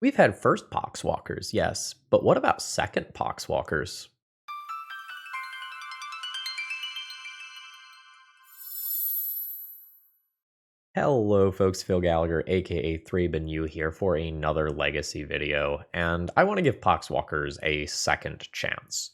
We've had first Poxwalkers, yes, but what about second Poxwalkers? Hello folks, Phil Gallagher, aka ThrabenU here for another Legacy video, and I want to give Poxwalkers a second chance.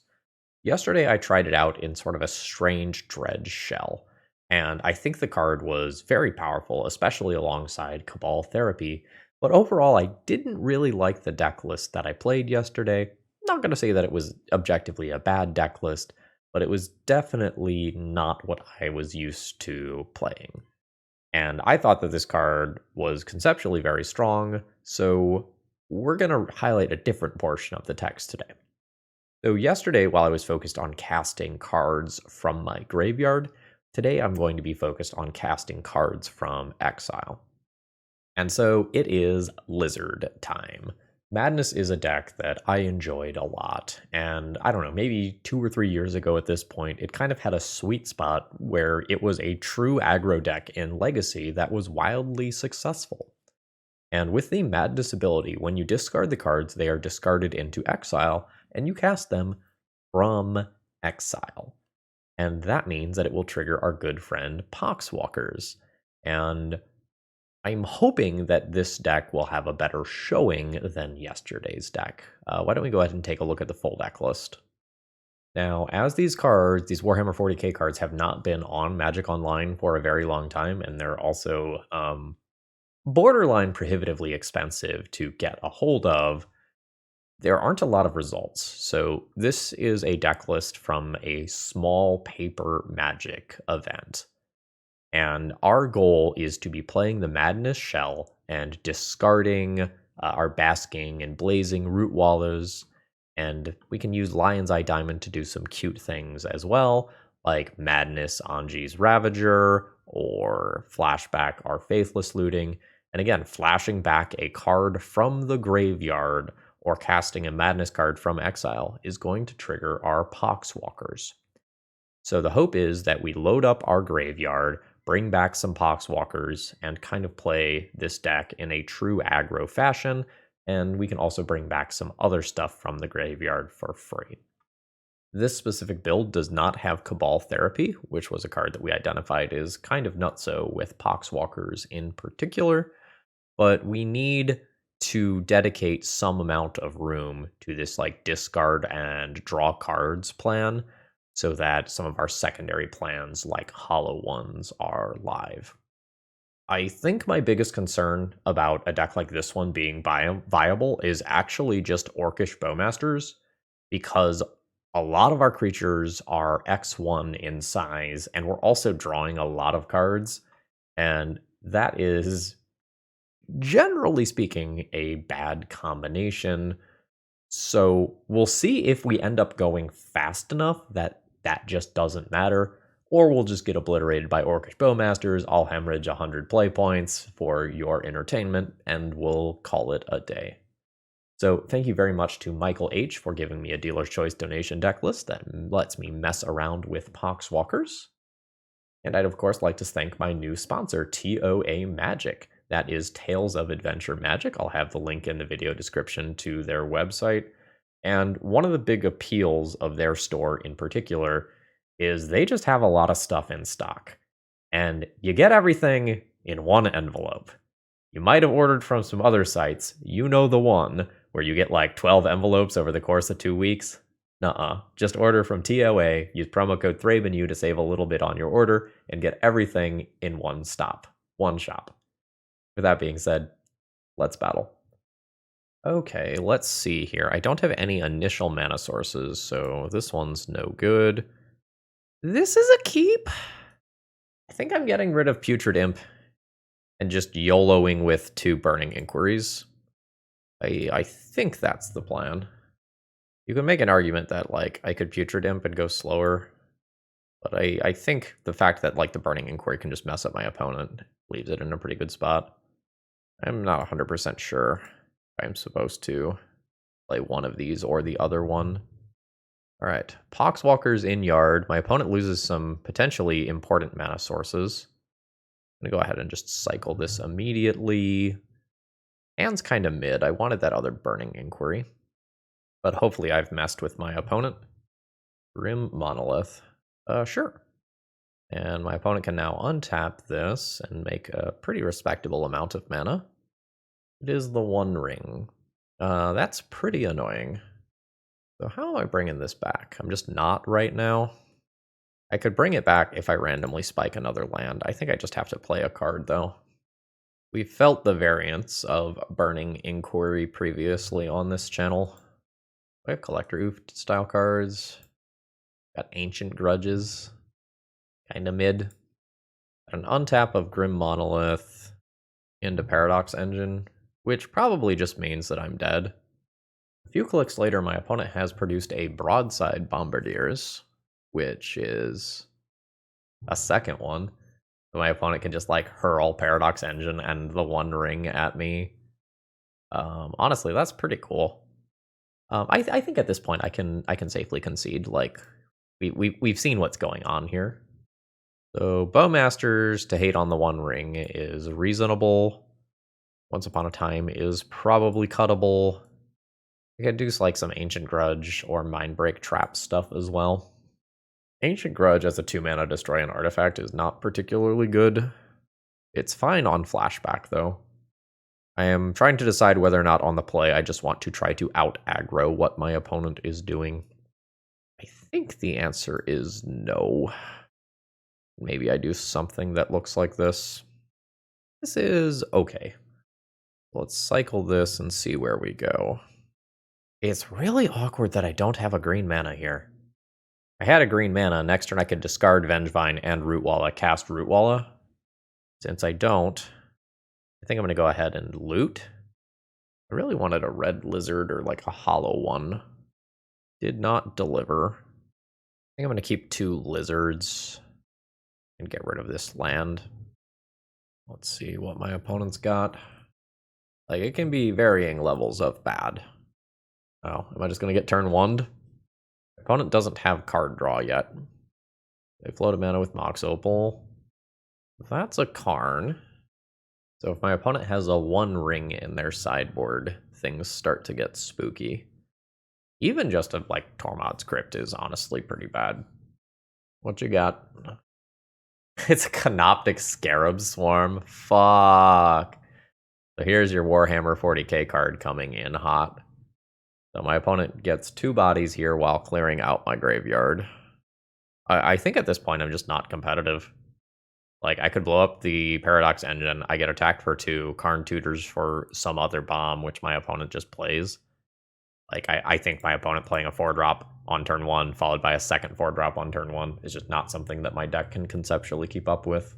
Yesterday I tried it out in sort of a strange dredge shell, and I think the card was very powerful, especially alongside Cabal Therapy, but overall I didn't really like the deck list that I played yesterday. Not going to say that it was objectively a bad deck list, but it was definitely not what I was used to playing. And I thought that this card was conceptually very strong, so we're going to highlight a different portion of the text today. So yesterday, while I was focused on casting cards from my graveyard, today I'm going to be focused on casting cards from exile. And so it is Lizard time. Madness is a deck that I enjoyed a lot, and I don't know, maybe 2 or 3 years ago at this point, it kind of had a sweet spot where it was a true aggro deck in Legacy that was wildly successful. And with the Madness ability, when you discard the cards, they are discarded into exile, and you cast them from exile. And that means that it will trigger our good friend Poxwalkers. And I'm hoping that this deck will have a better showing than yesterday's deck. Why don't we go ahead and take a look at the full deck list? Now, as these cards, these Warhammer 40k cards, have not been on Magic Online for a very long time, and they're also borderline prohibitively expensive to get a hold of, there aren't a lot of results. So this is a deck list from a small paper Magic event. And our goal is to be playing the Madness Shell and discarding our Basking and Blazing Rootwallas. And we can use Lion's Eye Diamond to do some cute things as well, like Madness Anji's Ravager, or Flashback our Faithless Looting. And again, flashing back a card from the graveyard or casting a Madness card from exile is going to trigger our Poxwalkers. So the hope is that we load up our graveyard, bring back some Poxwalkers, and kind of play this deck in a true aggro fashion, and we can also bring back some other stuff from the graveyard for free. This specific build does not have Cabal Therapy, which was a card that we identified as kind of nutso with Poxwalkers in particular, but we need to dedicate some amount of room to this like discard and draw cards plan, so that some of our secondary plans, like Hollow Ones, are live. I think my biggest concern about a deck like this one being viable is actually just Orcish Bowmasters, because a lot of our creatures are X1 in size, and we're also drawing a lot of cards, and that is, generally speaking, a bad combination. So we'll see if we end up going fast enough that just doesn't matter, or we'll just get obliterated by Orcish Bowmasters. I'll hemorrhage 100 play points for your entertainment, and we'll call it a day. So thank you very much to Michael H. for giving me a dealer's choice donation deck list that lets me mess around with Poxwalkers. And I'd of course like to thank my new sponsor, TOA Magic. That is Tales of Adventure Magic. I'll have the link in the video description to their website. And one of the big appeals of their store in particular is they just have a lot of stuff in stock. And you get everything in one envelope. You might have ordered from some other sites. You know the one where you get like 12 envelopes over the course of 2 weeks. Nuh-uh. Just order from TOA, use promo code ThrabenU to save a little bit on your order, and get everything in one shop. With that being said, let's battle. Okay, let's see here. I don't have any initial mana sources, so this one's no good. This is a keep. I think I'm getting rid of Putrid Imp and just YOLOing with 2 Burning Inquiries. I think that's the plan. You can make an argument that, like, I could Putrid Imp and go slower, but I think the fact that, like, the Burning Inquiry can just mess up my opponent leaves it in a pretty good spot. I'm not 100% sure if I'm supposed to play one of these or the other one. All right, Poxwalkers in yard. My opponent loses some potentially important mana sources. I'm going to go ahead and just cycle this immediately. Hand's kind of mid. I wanted that other Burning Inquiry. But hopefully I've messed with my opponent. Grim Monolith. Sure. And my opponent can now untap this and make a pretty respectable amount of mana. It is the One Ring. That's pretty annoying. So how am I bringing this back? I'm just not right now. I could bring it back if I randomly spike another land. I think I just have to play a card, though. We felt the variance of Burning Inquiry previously on this channel. We have Collector Oofed style cards. Got Ancient Grudges. Kinda mid. An untap of Grim Monolith into Paradox Engine, which probably just means that I'm dead. A few clicks later, my opponent has produced a Broadside Bombardiers, which is a second one. So my opponent can just like hurl Paradox Engine and the One Ring at me. Honestly, that's pretty cool. I think at this point I can safely concede. Like we've seen what's going on here. So Bowmasters to hate on the One Ring is reasonable. Once Upon a Time is probably cuttable. I could do like some Ancient Grudge or Mindbreak Trap stuff as well. Ancient Grudge as a 2-mana destroy an artifact is not particularly good. It's fine on flashback though. I am trying to decide whether or not on the play I just want to try to out-aggro what my opponent is doing. I think the answer is no. Maybe I do something that looks like this. This is okay. Let's cycle this and see where we go. It's really awkward that I don't have a green mana here. I had a green mana. Next turn I could discard Vengevine and Rootwalla, cast Rootwalla. Since I don't, I think I'm going to go ahead and loot. I really wanted a red lizard or like a hollow one. Did not deliver. I think I'm going to keep 2 lizards and get rid of this land. Let's see what my opponent's got. Like, it can be varying levels of bad. Oh, am I just going to get turn 1'd? My opponent doesn't have card draw yet. They float a mana with Mox Opal. That's a Karn. So if my opponent has a One Ring in their sideboard, things start to get spooky. Even just a like Tormod's Crypt is honestly pretty bad. What you got? It's a Canoptic Scarab Swarm. Fuck. So here's your Warhammer 40k card coming in hot. So my opponent gets 2 bodies here while clearing out my graveyard. I think at this point I'm just not competitive. Like, I could blow up the Paradox Engine, I get attacked for 2, Karn tutors for some other bomb, which my opponent just plays. Like, I think my opponent playing a 4-drop on turn 1, followed by a second 4-drop on turn 1, is just not something that my deck can conceptually keep up with.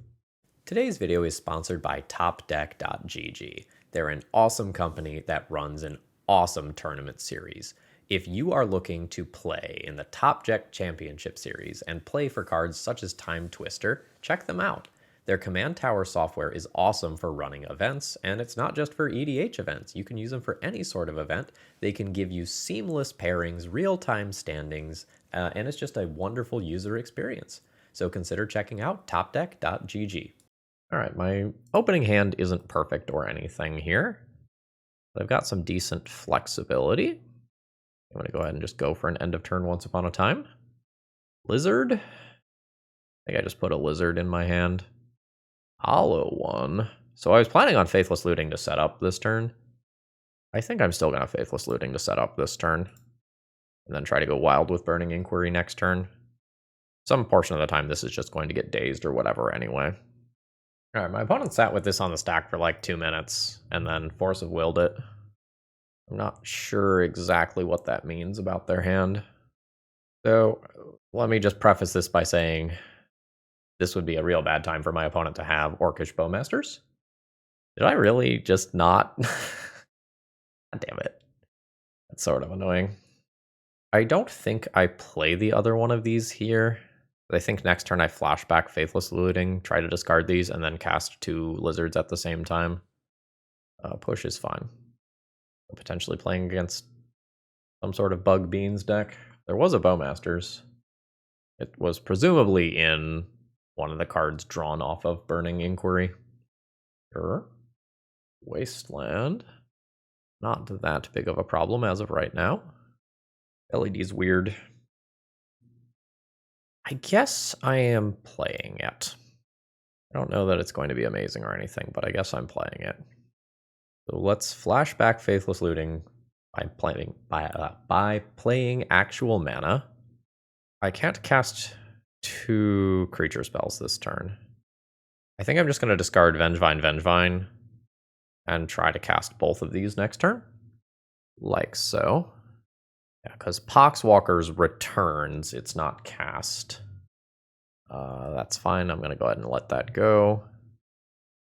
Today's video is sponsored by TopDeck.gg. They're an awesome company that runs an awesome tournament series. If you are looking to play in the Top Deck Championship Series and play for cards such as Time Twister, check them out. Their Command Tower software is awesome for running events, and it's not just for EDH events. You can use them for any sort of event. They can give you seamless pairings, real-time standings, and it's just a wonderful user experience. So consider checking out topdeck.gg. All right, my opening hand isn't perfect or anything here, but I've got some decent flexibility. I'm going to go ahead and just go for an end of turn Once Upon a Time. Lizard. I think I just put a lizard in my hand. Hollow one. So I was planning on Faithless Looting to set up this turn. I think I'm still going to Faithless Looting to set up this turn. And then try to go wild with Burning Inquiry next turn. Some portion of the time this is just going to get dazed or whatever anyway. Alright, my opponent sat with this on the stack for like 2 minutes, and then Force of Willed it. I'm not sure exactly what that means about their hand. So, let me just preface this by saying this would be a real bad time for my opponent to have Orcish Bowmasters. Did I really just not? God damn it. That's sort of annoying. I don't think I play the other one of these here. I think next turn I flashback Faithless Looting, try to discard these, and then cast 2 lizards at the same time. Push is fine. Potentially playing against some sort of Bug Beans deck. There was a Bowmasters. It was presumably in one of the cards drawn off of Burning Inquiry. Sure. Wasteland. Not that big of a problem as of right now. LED's weird. I guess I am playing it. I don't know that it's going to be amazing or anything, but I guess I'm playing it. So let's flash back Faithless Looting by playing actual mana. I can't cast 2 creature spells this turn. I think I'm just going to discard Vengevine, and try to cast both of these next turn. Like so. Yeah, because Poxwalkers returns, it's not cast. That's fine, I'm going to go ahead and let that go.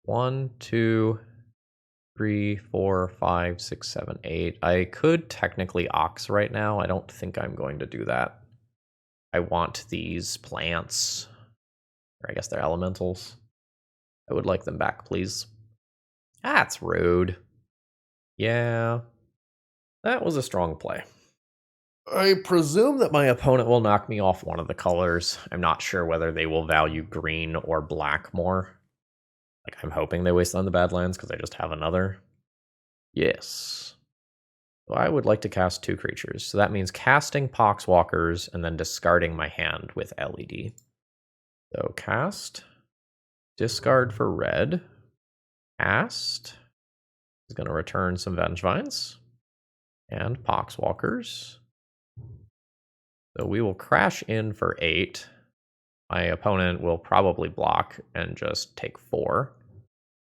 1, 2, 3, 4, 5, 6, 7, 8. I could technically Ox right now. I don't think I'm going to do that. I want these plants, or I guess they're elementals. I would like them back, please. That's rude. Yeah, that was a strong play. I presume that my opponent will knock me off one of the colors. I'm not sure whether they will value green or black more. Like, I'm hoping they waste on the Badlands because I just have another. Yes. So I would like to cast 2 creatures. So that means casting Poxwalkers and then discarding my hand with LED. So cast, discard for red, cast is going to return some Vengevines and Poxwalkers. So we will crash in for 8. My opponent will probably block and just take 4.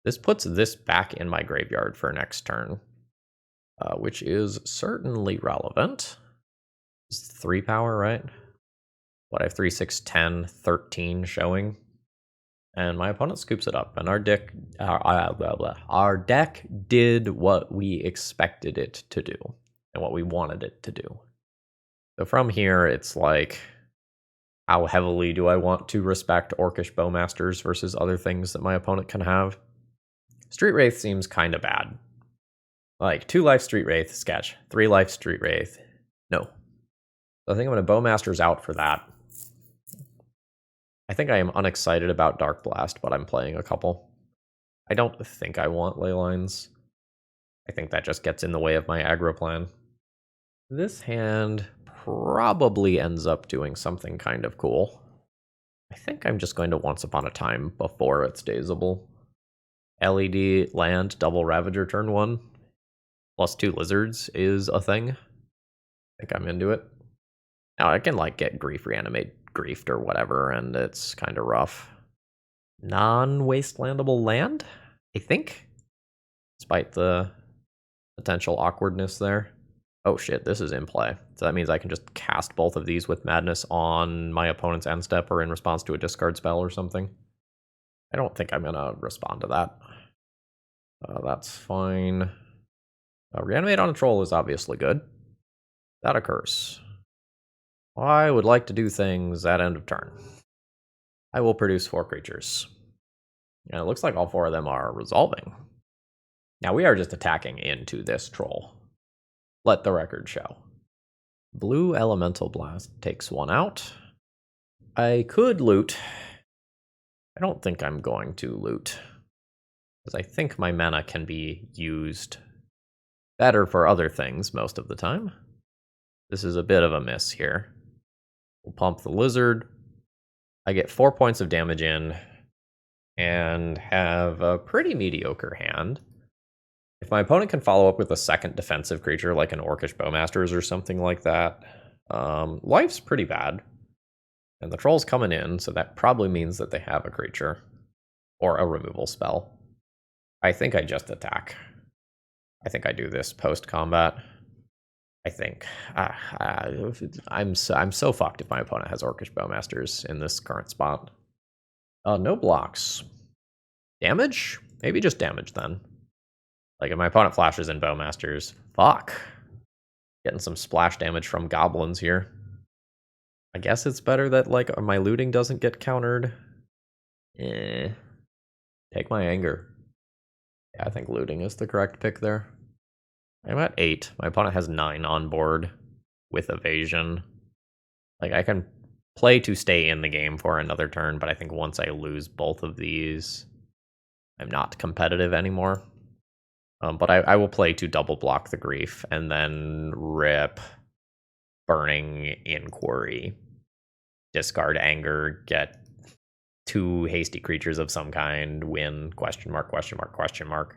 This puts this back in my graveyard for next turn, which is certainly relevant. It's 3 power, right? What, I have 3, 6, 10, 13 showing. And my opponent scoops it up, and our deck did what we expected it to do, and what we wanted it to do. So from here, it's like, how heavily do I want to respect Orcish Bowmasters versus other things that my opponent can have? Street Wraith seems kind of bad. Like, 2 life Street Wraith, sketch. 3 life Street Wraith, no. So I think I'm going to Bowmasters out for that. I think I am unexcited about Dark Blast, but I'm playing a couple. I don't think I want Leylines. I think that just gets in the way of my aggro plan. This hand probably ends up doing something kind of cool. I think I'm just going to Once Upon a Time before it's Dazeable. LED land, double Ravager turn 1. +2 lizards is a thing. I think I'm into it. Now I can like get Grief Reanimate Griefed or whatever, and it's kind of rough. Non-wastelandable land, I think? Despite the potential awkwardness there. Oh shit, this is in play. So that means I can just cast both of these with Madness on my opponent's end step or in response to a discard spell or something. I don't think I'm going to respond to that. That's fine. Reanimate on a troll is obviously good. That occurs. I would like to do things at end of turn. I will produce 4 creatures. And it looks like all 4 of them are resolving. Now we are just attacking into this troll. Let the record show. Blue Elemental Blast takes 1 out. I could loot. I don't think I'm going to loot, because I think my mana can be used better for other things most of the time. This is a bit of a miss here. We'll pump the lizard. I get 4 points of damage in, and have a pretty mediocre hand. If my opponent can follow up with a second defensive creature, like an Orcish Bowmasters or something like that, life's pretty bad. And the troll's coming in, so that probably means that they have a creature. Or a removal spell. I think I just attack. I think I do this post-combat. I think. I'm so fucked if my opponent has Orcish Bowmasters in this current spot. No blocks. Damage? Maybe just damage then. Like, if my opponent flashes in Bowmasters, fuck. Getting some splash damage from goblins here. I guess it's better that, like, my looting doesn't get countered. Take my anger. Yeah, I think looting is the correct pick there. I'm at 8. My opponent has 9 on board with evasion. Like, I can play to stay in the game for another turn, but I think once I lose both of these, I'm not competitive anymore. But I will play to double block the Grief and then rip Burning Inquiry, discard Anger, get 2 hasty creatures of some kind, win, question mark, question mark, question mark.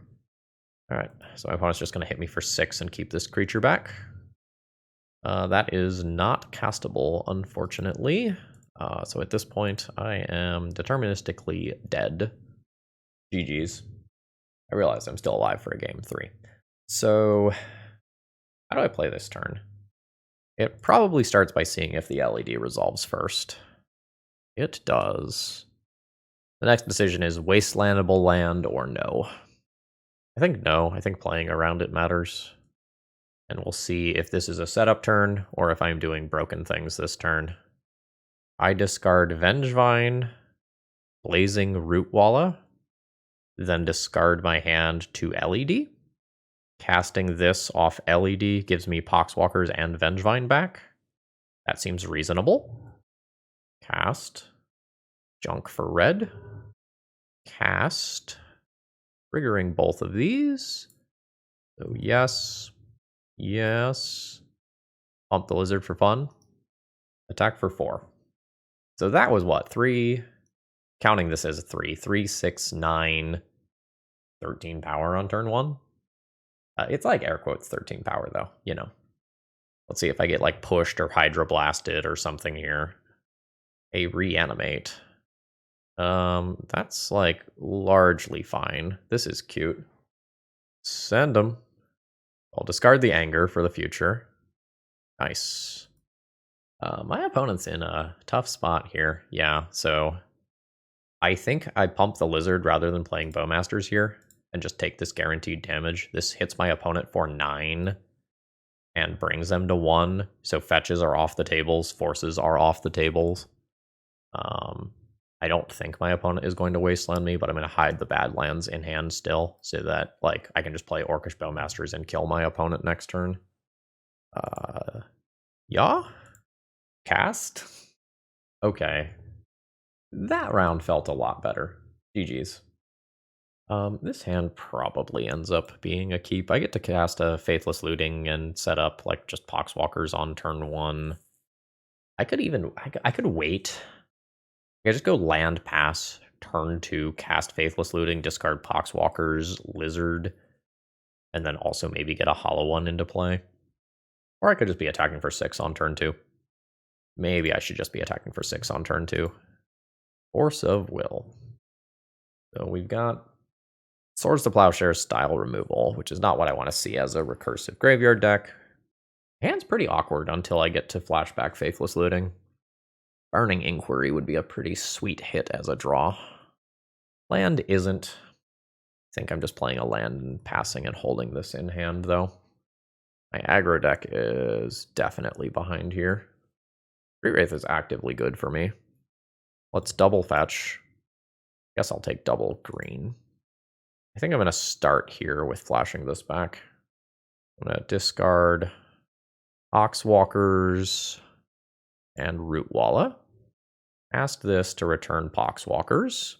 All right, so my opponent's just going to hit me for 6 and keep this creature back. That is not castable, unfortunately. So at this point, I am deterministically dead. GG's. I realize I'm still alive for a game 3. So, how do I play this turn? It probably starts by seeing if the LED resolves first. It does. The next decision is wastelandable land or no. I think no. I think playing around it matters. And we'll see if this is a setup turn or if I'm doing broken things this turn. I discard Vengevine, Blazing Rootwalla, then discard my hand to LED. Casting this off LED gives me Poxwalkers and Vengevine back. That seems reasonable. Cast. Junk for red. Cast. Triggering both of these. So yes. Yes. Pump the lizard for fun. Attack for 4. So that was what? 3. Counting this as a 3. 3, 6, 9. 13 power on turn 1. It's like air quotes 13 power though, you know. Let's see if I get like pushed or hydroblasted or something here. A reanimate. That's like largely fine. This is cute. Send them. I'll discard the anger for the future. Nice. My opponent's in a tough spot here. Yeah, so I think I pump the lizard rather than playing Bowmasters here and just take this guaranteed damage. This hits my opponent for 9 and brings them to 1. So fetches are off the tables, forces are off the tables. I don't think my opponent is going to wasteland me, but I'm going to hide the bad lands in hand still so that like I can just play Orcish Bowmasters and kill my opponent next turn. Yeah? Cast? Okay. That round felt a lot better. GG's. This hand probably ends up being a keep. I get to cast a Faithless Looting and set up like just Poxwalkers on turn 1. I could wait. I could just go land pass, turn 2, cast Faithless Looting, discard Poxwalkers, Lizard, and then also maybe get a Hollow One into play. Or I could just be attacking for 6 on turn 2. Maybe I should just be attacking for 6 on turn 2. Force of Will. So we've got Swords to Plowshare style removal, which is not what I want to see as a recursive graveyard deck. Hand's pretty awkward until I get to flashback Faithless Looting. Burning Inquiry would be a pretty sweet hit as a draw. Land isn't. I think I'm just playing a land and passing and holding this in hand, though. My aggro deck is definitely behind here. Street Wraith is actively good for me. Let's double fetch. Guess I'll take double green. I think I'm going to start here with flashing this back. I'm going to discard Poxwalkers and Rootwalla. Ask this to return Poxwalkers.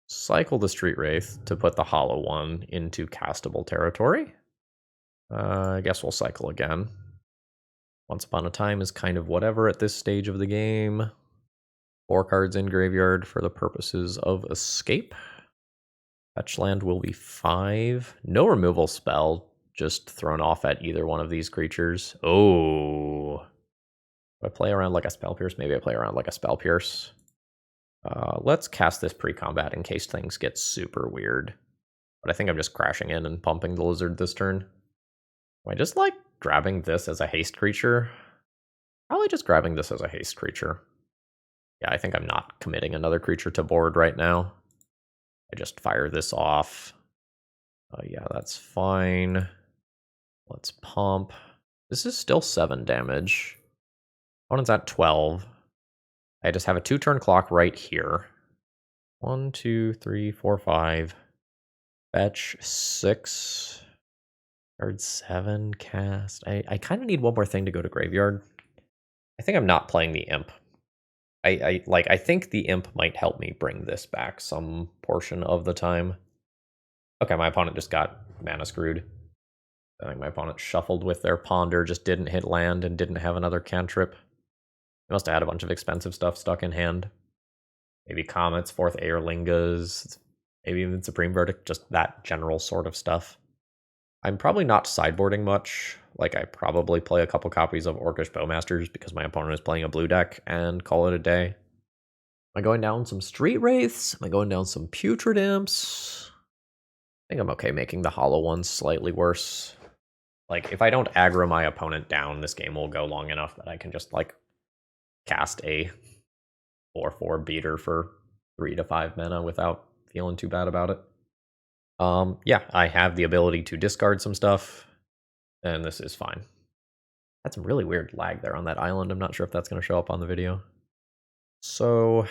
Cycle the Street Wraith to put the Hollow One into castable territory. I guess we'll cycle again. Once Upon a Time is kind of whatever at this stage of the game. 4 cards in graveyard for the purposes of escape. Fetch land will be 5. No removal spell, just thrown off at either one of these creatures. Oh. Do I play around like a Spell Pierce? Maybe I play around like a Spell Pierce. Let's cast this pre-combat in case things get super weird. But I think I'm just crashing in and pumping the lizard this turn. Am I just like grabbing this as a haste creature? Probably just grabbing this as a haste creature. Yeah, I think I'm not committing another creature to board right now. I just fire this off. Yeah, that's fine. Let's pump. This is still 7 damage. Opponent's at 12. I just have a 2-turn clock right here. 1, 2, 3, 4, 5. Fetch 6. Card 7. Cast. I kind of need one more thing to go to graveyard. I think I'm not playing the Imp. I think the Imp might help me bring this back some portion of the time. Okay, my opponent just got mana screwed. I think my opponent shuffled with their Ponder, just didn't hit land and didn't have another cantrip. They must have had a bunch of expensive stuff stuck in hand. Maybe Comets, 4th Airlingas, maybe even Supreme Verdict, just that general sort of stuff. I'm probably not sideboarding much. Like, I probably play a couple copies of Orcish Bowmasters because my opponent is playing a blue deck and call it a day. Am I going down some Street Wraiths? Am I going down some Putrid Imps? I think I'm okay making the hollow ones slightly worse. Like, if I don't aggro my opponent down, this game will go long enough that I can just, like, cast a 4/4 beater for 3 to 5 mana without feeling too bad about it. Yeah, I have the ability to discard some stuff, and this is fine. Had some really weird lag there on that island. I'm not sure if that's going to show up on the video. So,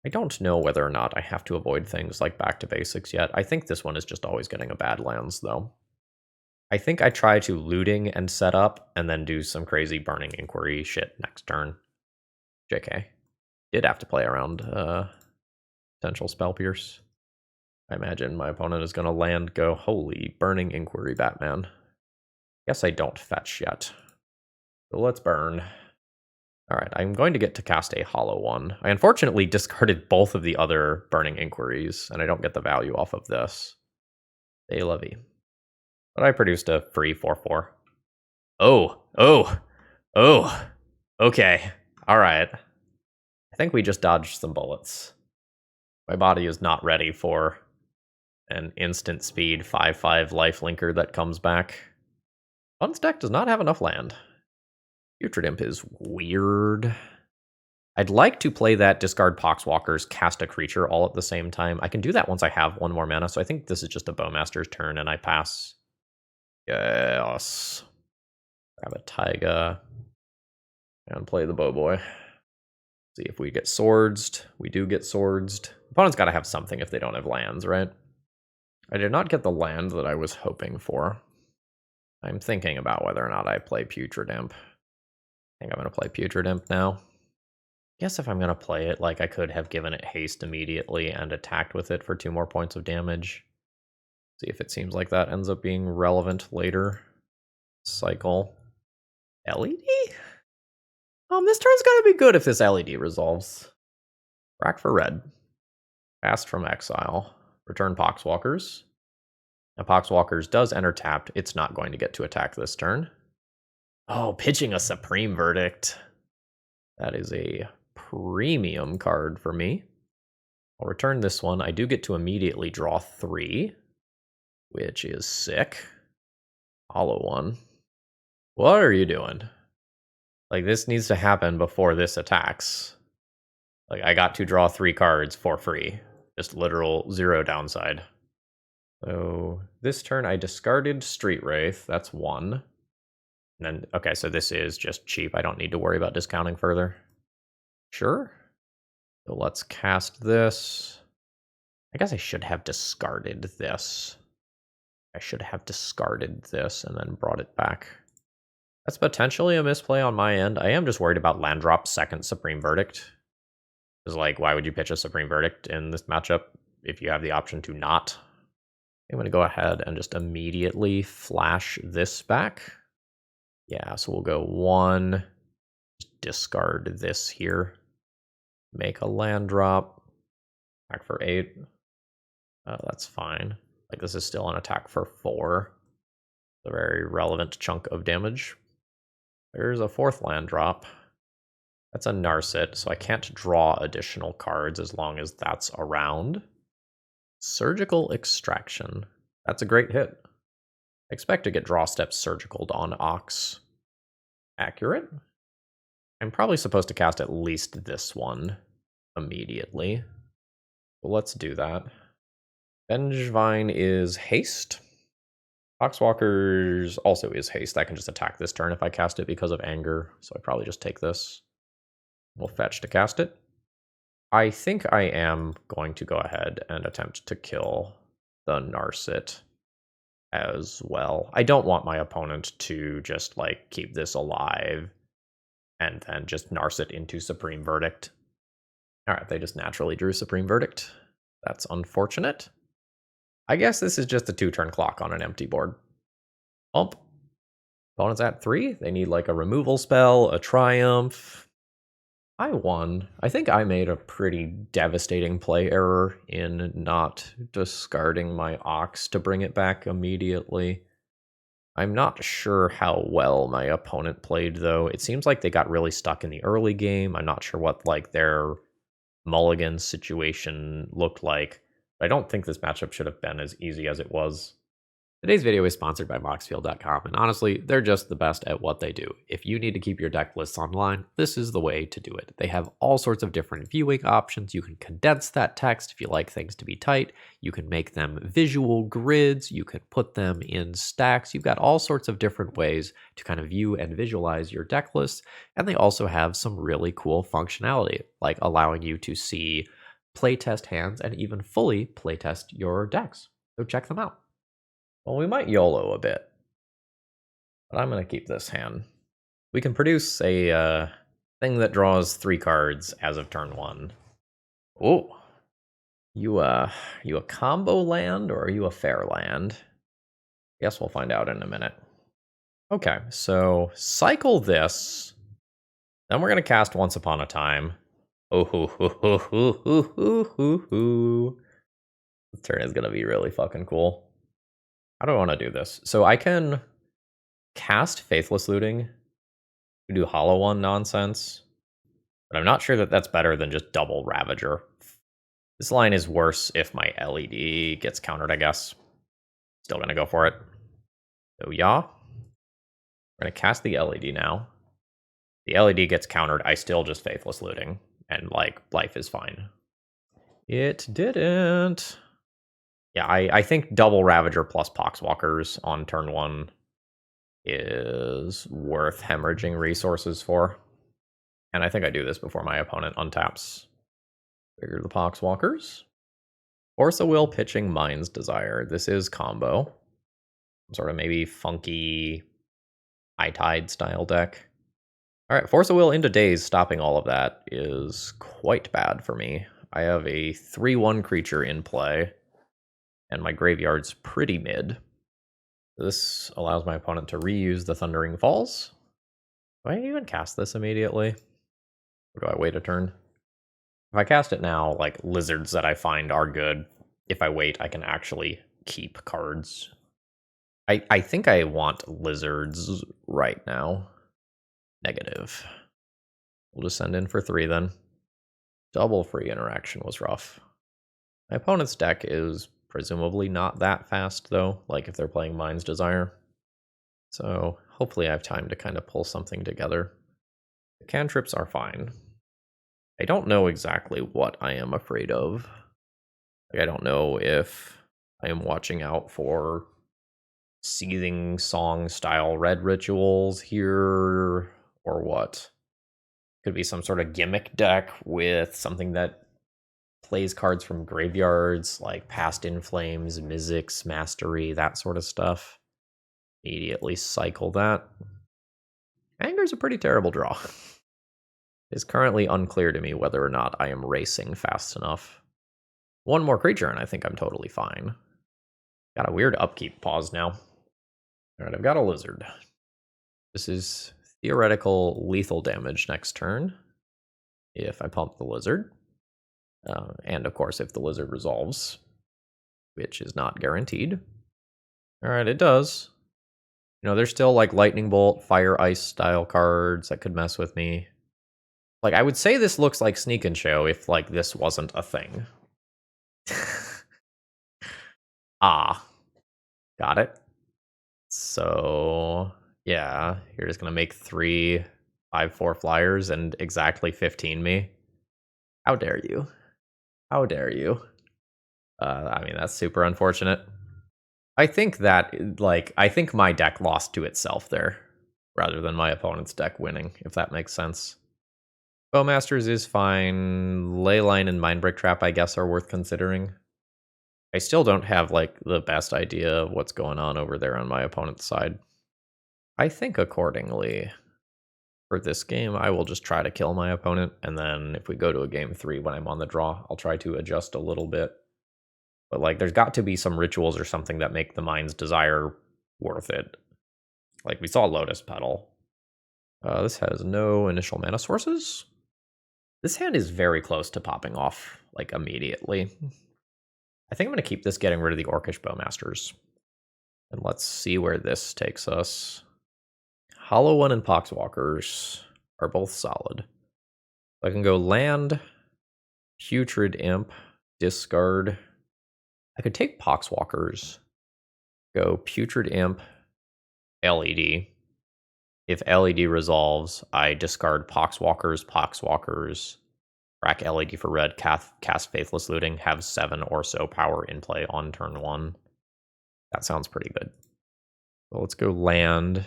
I don't know whether or not I have to avoid things like back to basics yet. I think this one is just always getting a bad lands, though. I think I try to looting and set up, and then do some crazy burning inquiry shit next turn. JK. Did have to play around potential Spell Pierce. I imagine my opponent is going to land, go, holy, burning inquiry, Batman. Guess I don't fetch yet. So let's burn. Alright, I'm going to get to cast a hollow one. I unfortunately discarded both of the other burning inquiries, and I don't get the value off of this. De la vie. But I produced a free 4/4. Oh. Okay. Alright. I think we just dodged some bullets. My body is not ready for an instant speed 5/5 lifelinker that comes back. Opponent's deck does not have enough land. Putrid Imp is weird. I'd like to play that, discard Poxwalkers, cast a creature all at the same time. I can do that once I have 1 more mana, so I think this is just a Bowmaster's turn and I pass. Yes. Grab a Taiga. And play the Bowboy. See if we get swordsed. We do get swordsed. Opponent's got to have something if they don't have lands, right? I did not get the land that I was hoping for. I'm thinking about whether or not I play Putrid Imp. I think I'm going to play Putrid Imp now. Guess if I'm going to play it, like, I could have given it haste immediately and attacked with it for 2 more points of damage. See if it seems like that ends up being relevant later. Cycle. LED? This turn's gotta be good if this LED resolves. Rack for red. Cast from exile. Return Poxwalkers. Now Poxwalkers does enter tapped. It's not going to get to attack this turn. Oh, pitching a Supreme Verdict. That is a premium card for me. I'll return this one. I do get to immediately draw 3, which is sick. Hollow one. What are you doing? Like, this needs to happen before this attacks. Like, I got to draw 3 cards for free. Just literal 0 downside. So, this turn I discarded Street Wraith. That's 1. And then, okay, so this is just cheap. I don't need to worry about discounting further. Sure. So let's cast this. I guess I should have discarded this. I should have discarded this and then brought it back. That's potentially a misplay on my end. I am just worried about land drop second Supreme Verdict. Because, like, why would you pitch a Supreme Verdict in this matchup if you have the option to not? I'm going to go ahead and just immediately flash this back. Yeah, so we'll go 1. Just discard this here. Make a land drop. Attack for 8. That's fine. Like, this is still an attack for 4. A very relevant chunk of damage. There's a 4th land drop. That's a Narset, so I can't draw additional cards as long as that's around. Surgical Extraction. That's a great hit. I expect to get draw step surgicaled on Ox. Accurate? I'm probably supposed to cast at least this one immediately. But let's do that. Vengevine is haste. Poxwalkers also is haste. I can just attack this turn if I cast it because of anger, so I probably just take this. We'll fetch to cast it. I think I am going to go ahead and attempt to kill the Narset as well. I don't want my opponent to just, like, keep this alive and then just Narset into Supreme Verdict. Alright, they just naturally drew Supreme Verdict. That's unfortunate. I guess this is just a 2-turn clock on an empty board. Bump. Opponent's at 3. They need like a removal spell, a triumph. I won. I think I made a pretty devastating play error in not discarding my Ox to bring it back immediately. I'm not sure how well my opponent played, though. It seems like they got really stuck in the early game. I'm not sure what like their mulligan situation looked like. But I don't think this matchup should have been as easy as it was. Today's video is sponsored by Moxfield.com, and honestly, they're just the best at what they do. If you need to keep your deck lists online, this is the way to do it. They have all sorts of different viewing options. You can condense that text if you like things to be tight. You can make them visual grids. You can put them in stacks. You've got all sorts of different ways to kind of view and visualize your deck lists, and they also have some really cool functionality, like allowing you to see playtest hands and even fully playtest your decks. So check them out. Well, we might YOLO a bit, but I'm going to keep this hand. We can produce a thing that draws 3 cards as of turn 1. Oh, you a combo land or are you a fair land? Guess we'll find out in a minute. Okay, so cycle this. Then we're going to cast Once Upon a Time. Oh, hoo, hoo, hoo, hoo, hoo, hoo, hoo, hoo. This turn is going to be really fucking cool. How do I want to do this? So I can cast Faithless Looting to do Hollow One nonsense, but I'm not sure that that's better than just double Ravager. This line is worse if my LED gets countered, I guess. Still gonna go for it. So yeah, we're gonna cast the LED now. The LED gets countered, I still just Faithless Looting, and like life is fine. It didn't. Yeah, I think double Ravager plus Poxwalkers on turn 1 is worth hemorrhaging resources for. And I think I do this before my opponent untaps. Trigger the Poxwalkers. Force a Will pitching Mind's Desire. This is combo. Sort of maybe funky High Tide style deck. Alright, Force a Will into Daze, stopping all of that is quite bad for me. I have a 3/1 creature in play, and my graveyard's pretty mid. This allows my opponent to reuse the Thundering Falls. Do I even cast this immediately? Or do I wait a turn? If I cast it now, like, lizards that I find are good. If I wait, I can actually keep cards. I think I want lizards right now. Negative. We'll just send in for 3 then. Double free interaction was rough. My opponent's deck is presumably not that fast, though, like if they're playing Mind's Desire. So hopefully I have time to kind of pull something together. The cantrips are fine. I don't know exactly what I am afraid of. Like, I don't know if I am watching out for Seething Song style red rituals here, or what. Could be some sort of gimmick deck with something that plays cards from graveyards, like Past in Flames, Mizzix, Mastery, that sort of stuff. Immediately cycle that. Anger's a pretty terrible draw. It's currently unclear to me whether or not I am racing fast enough. 1 more creature and I think I'm totally fine. Got a weird upkeep pause now. Alright, I've got a lizard. This is theoretical lethal damage next turn if I pump the lizard. And of course, if the lizard resolves, which is not guaranteed. Alright, it does. You know, there's still like Lightning Bolt, Fire Ice style cards that could mess with me. Like, I would say this looks like Sneak and Show if, like, this wasn't a thing. Ah. Got it. So, yeah, you're just gonna make 3 5/4 flyers and exactly 15 me. How dare you? How dare you? I mean, that's super unfortunate. I think that, like, I think my deck lost to itself there, rather than my opponent's deck winning, if that makes sense. Bowmasters is fine. Leyline and Mindbreak Trap, I guess, are worth considering. I still don't have, like, the best idea of what's going on over there on my opponent's side. I think accordingly, for this game, I will just try to kill my opponent, and then if we go to a game 3 when I'm on the draw, I'll try to adjust a little bit. But, like, there's got to be some rituals or something that make the Mind's Desire worth it. Like, we saw Lotus Petal. This has no initial mana sources. This hand is very close to popping off, like, immediately. I think I'm going to keep this getting rid of the Orcish Bowmasters. And let's see where this takes us. Hollow One and Poxwalkers are both solid. I can go land, Putrid Imp, discard. I could take Poxwalkers, go Putrid Imp, LED. If LED resolves, I discard Poxwalkers, rack LED for red, cast Faithless Looting, have 7 or so power in play on turn 1. That sounds pretty good. So let's go land,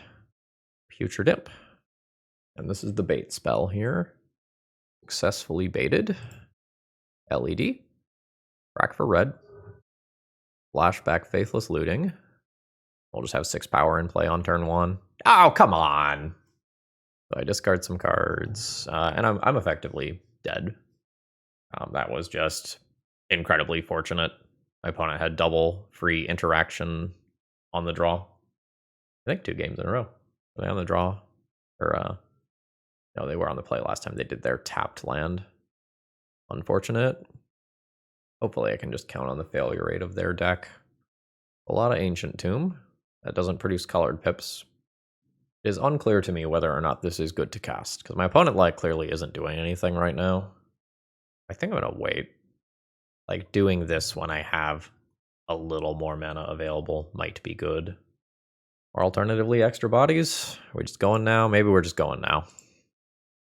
Putrid Imp. And this is the bait spell here. Successfully baited. LED. Rack for red. Flashback Faithless Looting. We'll just have 6 power in play on turn 1. Oh, come on! So I discard some cards, and I'm effectively dead. That was just incredibly fortunate. My opponent had double free interaction on the draw. I think 2 games in a row. Were they on the draw? Or, no, they were on the play last time they did their tapped land. Unfortunate. Hopefully I can just count on the failure rate of their deck. A lot of Ancient Tomb. That doesn't produce colored pips. It is unclear to me whether or not this is good to cast, because my opponent, like, clearly isn't doing anything right now. I think I'm going to wait. Like, doing this when I have a little more mana available might be good. Or alternatively, extra bodies. Are we just going now? Maybe we're just going now.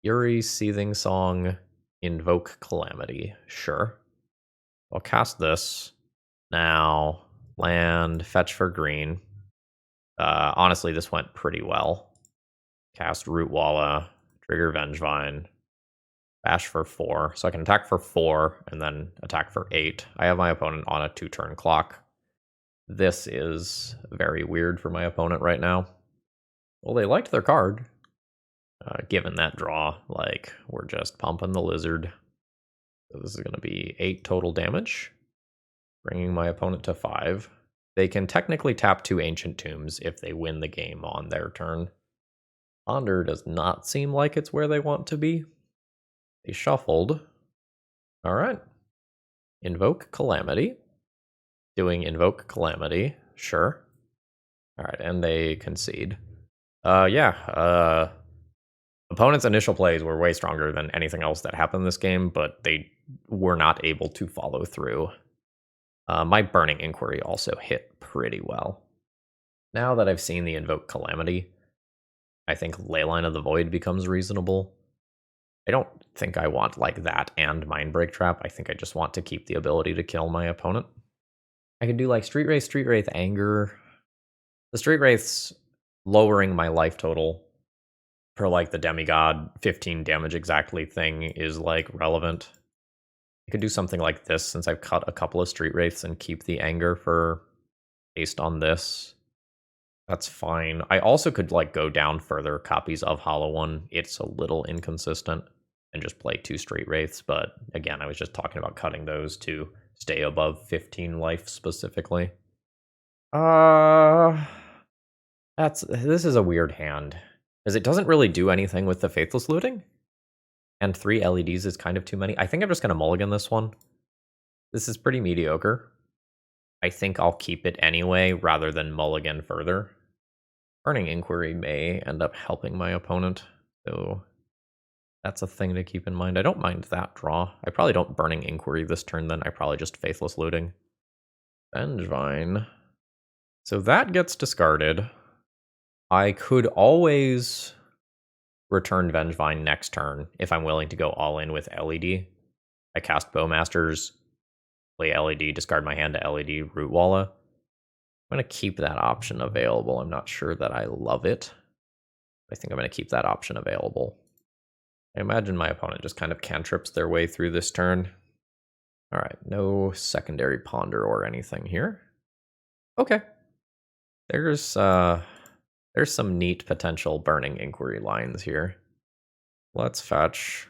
Yuri, Seething Song, Invoke Calamity. Sure. I'll cast this. Now, land, fetch for green. Honestly, this went pretty well. Cast Rootwalla, trigger Vengevine, bash for 4. So I can attack for 4 and then attack for 8. I have my opponent on a 2-turn clock. This is very weird for my opponent right now. Well, they liked their card. Given that draw, like, we're just pumping the lizard. So this is going to be 8 total damage, bringing my opponent to 5. They can technically tap 2 Ancient Tombs if they win the game on their turn. Ponder does not seem like it's where they want to be. They shuffled. Alright. Invoke Calamity. Doing Invoke Calamity. Sure. Alright, and they concede. Opponent's initial plays were way stronger than anything else that happened this game, but they were not able to follow through. My Burning Inquiry also hit pretty well. Now that I've seen the Invoke Calamity, I think Leyline of the Void becomes reasonable. I don't think I want, like, that and Mindbreak Trap. I think I just want to keep the ability to kill my opponent. I could do, like, Street Wraith, Anger. The Street Wraith's lowering my life total for, like, the Demigod 15 damage exactly thing is, like, relevant. I could do something like this since I've cut a couple of Street Wraiths and keep the Anger for based on this. That's fine. I also could, like, go down further copies of Hollow One. It's a little inconsistent and just play 2 Street Wraiths, but again, I was just talking about cutting those to stay above 15 life specifically. This is a weird hand, because it doesn't really do anything with the Faithless Looting, and 3 LEDs is kind of too many. I think I'm just going to mulligan this one. This is pretty mediocre. I think I'll keep it anyway, rather than mulligan further. Burning Inquiry may end up helping my opponent, so that's a thing to keep in mind. I don't mind that draw. I probably don't Burning Inquiry this turn then. I probably just Faithless Looting. Vengevine. So that gets discarded. I could always return Vengevine next turn if I'm willing to go all in with LED. I cast Bowmasters, play LED, discard my hand to LED, Rootwalla. I'm going to keep that option available. I'm not sure that I love it. I think I'm going to keep that option available. I imagine my opponent just kind of cantrips their way through this turn. All right, no secondary ponder or anything here. Okay. There's some neat potential Burning Inquiry lines here. Let's fetch.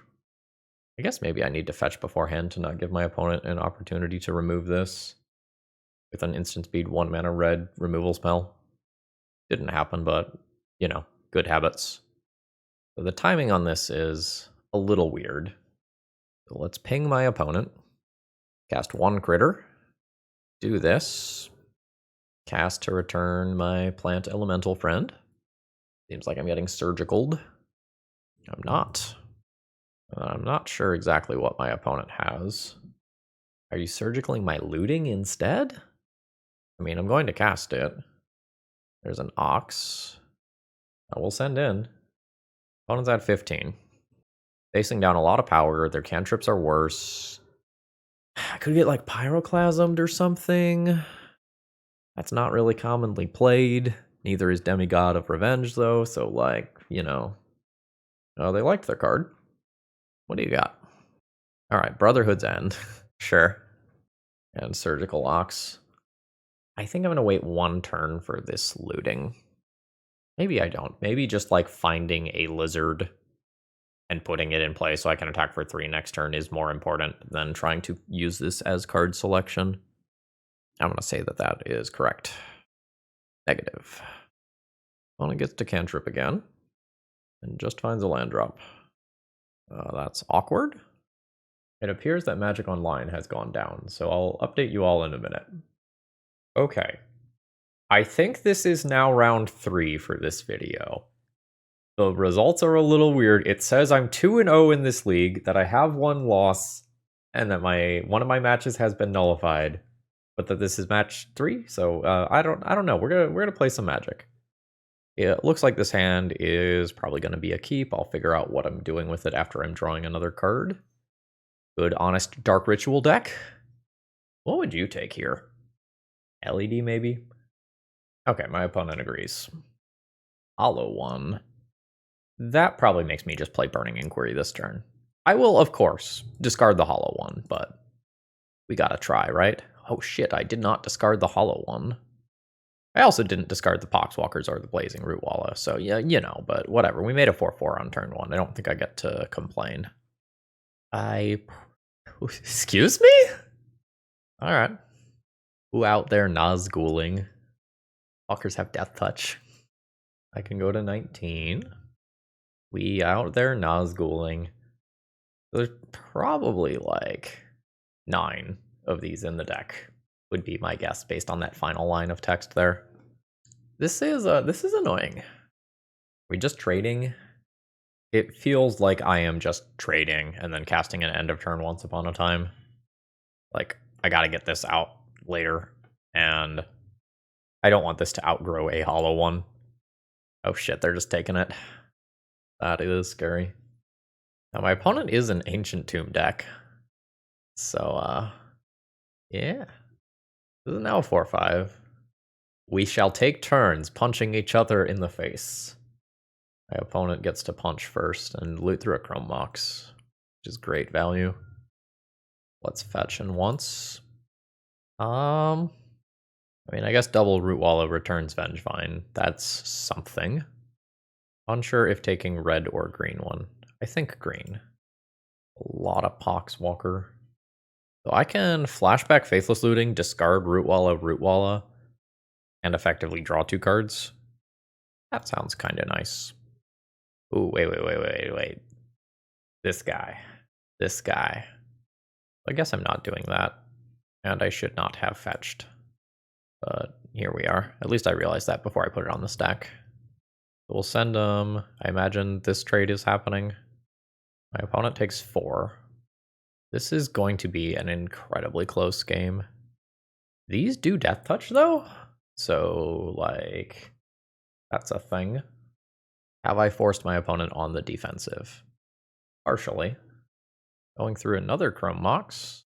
I guess maybe I need to fetch beforehand to not give my opponent an opportunity to remove this. with an instant speed 1 mana red removal spell. Didn't happen, but, you know, good habits. So the timing on this is a little weird. So let's ping my opponent, cast 1 critter, do this, cast to return my plant elemental friend. Seems like I'm getting surgicaled. I'm not. I'm not sure exactly what my opponent has. Are you surgicaling my looting instead? I mean, I'm going to cast it. There's an Ox. I will send in. Opponent's at 15. Facing down a lot of power. Their cantrips are worse. I could get like Pyroclasmed or something. That's not really commonly played. Neither is Demigod of Revenge, though, so, like, you know. Oh, they liked their card. What do you got? Alright, Brotherhood's End. Sure. And Surgical Ox. I think I'm going to wait 1 turn for this looting. Maybe I don't. Maybe just, like, finding a lizard and putting it in play so I can attack for 3 next turn is more important than trying to use this as card selection. I'm going to say that that is correct. Negative. Opponent gets to cantrip again. And just finds a land drop. That's awkward. It appears that Magic Online has gone down, so I'll update you all in a minute. Okay. I think this is now round 3 for this video. The results are a little weird. It says I'm 2-0 in this league, that I have 1 loss, and that one of my matches has been nullified, but that this is match 3. So I don't know. We're gonna play some Magic. It looks like this hand is probably going to be a keep. I'll figure out what I'm doing with it after I'm drawing another card. Good, honest Dark Ritual deck. What would you take here? LED, maybe? Okay, my opponent agrees. Hollow one. That probably makes me just play Burning Inquiry this turn. I will, of course, discard the hollow one, but we gotta try, right? Oh shit, I did not discard the hollow one. I also didn't discard the Poxwalkers or the Blazing Rootwalla, so yeah, you know, but whatever. We made a 4/4 on turn 1. I don't think I get to complain. Excuse me? Alright. Who out there Nazguling? Walkers have Death Touch. I can go to 19. We out there Nazguling. There's probably like 9 of these in the deck. Would be my guess based on that final line of text there. This is annoying. We just trading. It feels like I am just trading and then casting an end of turn once upon a time. Like, I gotta get this out later, and I don't want this to outgrow a hollow one. Oh shit, they're just taking it. That is scary. Now my opponent is an Ancient Tomb deck. So yeah. This is now a 4/5. We shall take turns punching each other in the face. My opponent gets to punch first and loot through a Chrome Mox, which is great value. Let's fetch in once. I mean, I guess double Rootwalla returns Vengevine. That's something. Unsure if taking red or green one. I think green. A lot of Poxwalker. So I can flashback Faithless Looting, discard Rootwalla, and effectively draw 2 cards. That sounds kind of nice. Ooh, wait. This guy. I guess I'm not doing that. And I should not have fetched. But here we are. At least I realized that before I put it on the stack. We'll send them. I imagine this trade is happening. My opponent takes 4. This is going to be an incredibly close game. These do Death Touch, though? So, like, that's a thing. Have I forced my opponent on the defensive? Partially. Going through another Chrome Mox.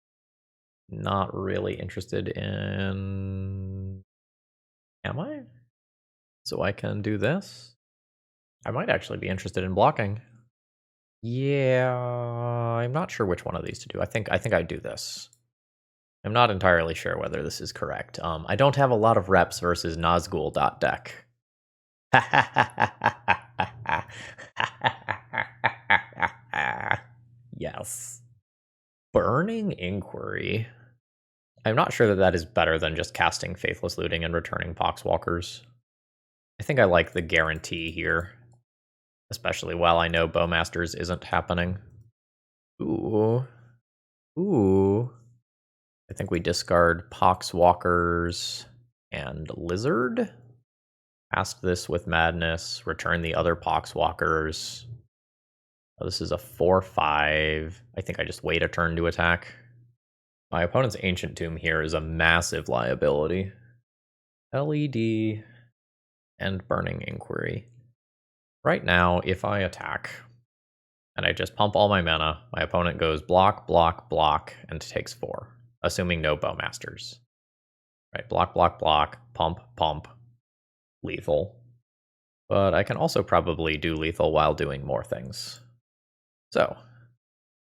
Not really interested in... Am I? So I can do this? I might actually be interested in blocking. Yeah, I'm not sure which one of these to do. I think I do this. I'm not entirely sure whether this is correct. I don't have a lot of reps versus Nazgul.deck. Yes. Burning Inquiry. I'm not sure that that is better than just casting Faithless Looting and returning Poxwalkers. I think I like the guarantee here, especially while I know Bowmasters isn't happening. Ooh. Ooh. I think we discard Poxwalkers and Lizard. Cast this with Madness, return the other Poxwalkers. Oh, this is a 4/5. I think I just wait a turn to attack. My opponent's Ancient Tomb here is a massive liability. LED and Burning Inquiry. Right now, if I attack, and I just pump all my mana, my opponent goes block, block, block, and takes 4, assuming no Bowmasters. Right, block, block, block, pump, pump, lethal. But I can also probably do lethal while doing more things. So,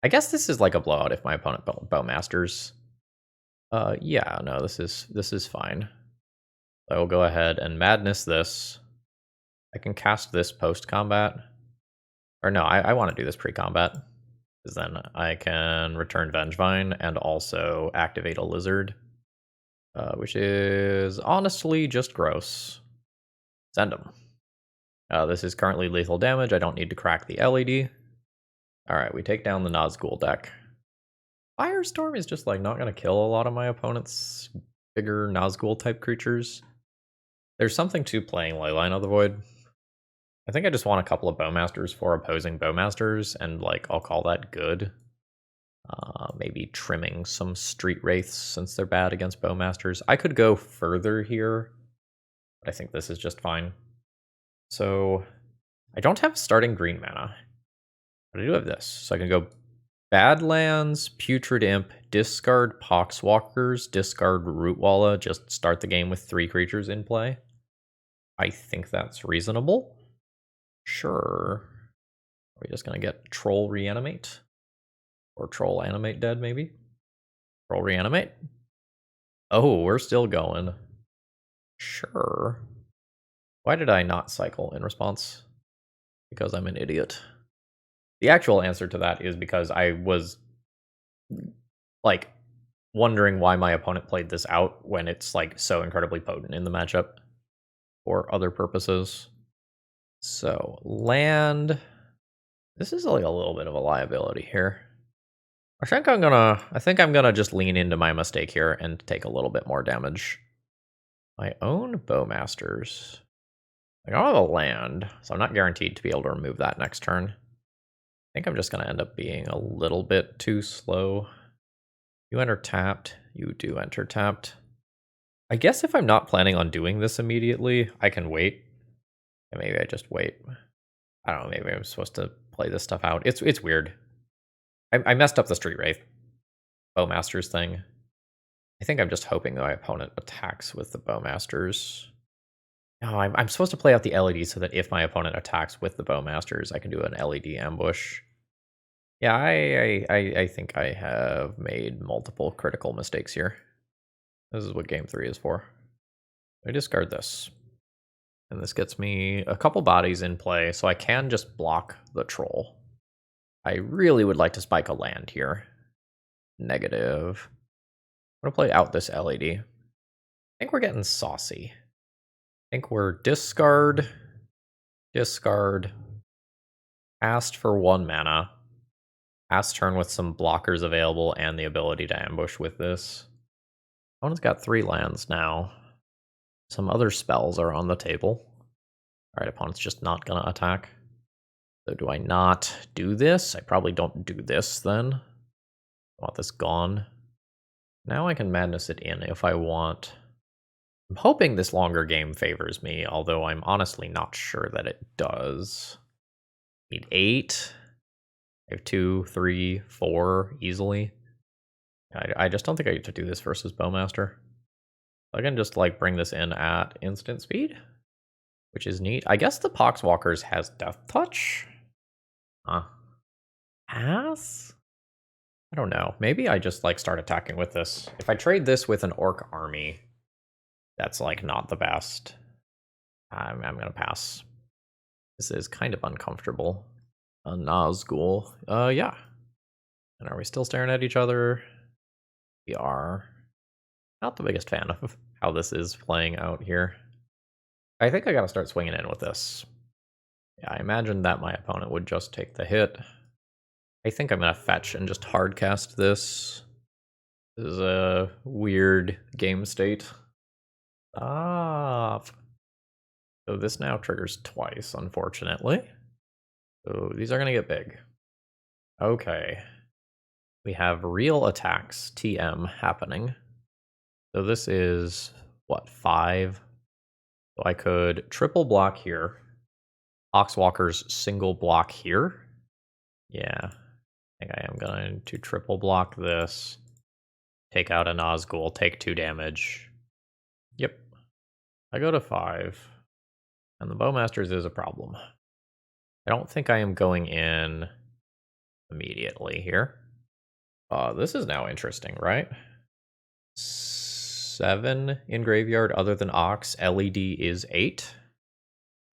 I guess this is like a blowout if my opponent Bowmasters. Yeah, no, this is fine. I will go ahead and Madness this. I can cast this post-combat. Or no, I want to do this pre-combat. Because then I can return Vengevine and also activate a Lizard. Which is honestly just gross. Send him. This is currently lethal damage. I don't need to crack the LED. Alright, we take down the Nazgul deck. Firestorm is just like not going to kill a lot of my opponent's bigger Nazgul type creatures. There's something to playing Leyline of the Void. I think I just want a couple of Bowmasters for opposing Bowmasters, and like I'll call that good. Maybe trimming some Street Wraiths since they're bad against Bowmasters. I could go further here, but I think this is just fine. So I don't have starting green mana, but I do have this. So I can go Badlands, Putrid Imp, discard Poxwalkers, discard Rootwalla, just start the game with 3 creatures in play. I think that's reasonable. Sure. Are we just gonna get Troll Reanimate? Or Troll Animate Dead, maybe? Troll Reanimate? Oh, we're still going. Sure. Why did I not cycle in response? Because I'm an idiot. The actual answer to that is because I was, like, wondering why my opponent played this out when it's, like, so incredibly potent in the matchup for other purposes. So, land. This is, like, a little bit of a liability here. I think I'm gonna just lean into my mistake here and take a little bit more damage. My own Bowmasters. I don't have a land, so I'm not guaranteed to be able to remove that next turn. I think I'm just gonna end up being a little bit too slow. You enter tapped. You do enter tapped. I guess if I'm not planning on doing this immediately, I can wait. And maybe I just wait. I don't know, maybe I'm supposed to play this stuff out. It's weird. I messed up the Street Wraith Bowmasters thing. I think I'm just hoping that my opponent attacks with the Bowmasters. No, I'm supposed to play out the LED so that if my opponent attacks with the Bowmasters, I can do an LED ambush. Yeah, I think I have made multiple critical mistakes here. This is what game 3 is for. I discard this. And this gets me a couple bodies in play, so I can just block the troll. I really would like to spike a land here. Negative. I'm going to play out this LED. I think we're getting saucy. I think we're discard, cast for 1 mana, pass turn with some blockers available and the ability to ambush with this. Opponent's got 3 lands now. Some other spells are on the table. Alright, opponent's just not gonna attack. So do I not do this? I probably don't do this then. I want this gone. Now I can Madness it in if I want. I'm hoping this longer game favors me, although I'm honestly not sure that it does. Need 8. I have 2, 3, 4 easily. I just don't think I get to do this versus Bowmaster. I can just like bring this in at instant speed, which is neat. I guess the Poxwalkers has Death Touch. Huh. Pass? I don't know. Maybe I just like start attacking with this. If I trade this with an Orc army, that's like not the best. I'm gonna pass. This is kind of uncomfortable. A Nazgul. Yeah. And are we still staring at each other? We are. Not the biggest fan of how this is playing out here. I think I gotta start swinging in with this. Yeah, I imagined that my opponent would just take the hit. I think I'm gonna fetch and just hardcast this. This is a weird game state. Ah. So this now triggers twice, unfortunately. So these are gonna get big. Okay. We have real attacks, TM, happening. So this is, what, 5? So I could triple block here. Poxwalkers single block here. Yeah, I think I am going to triple block this. Take out a Nazgul, take 2 damage. Yep. I go to 5. And the Bowmasters is a problem. I don't think I am going in immediately here. This is now interesting, right? 7 in graveyard other than Ox. LED is 8.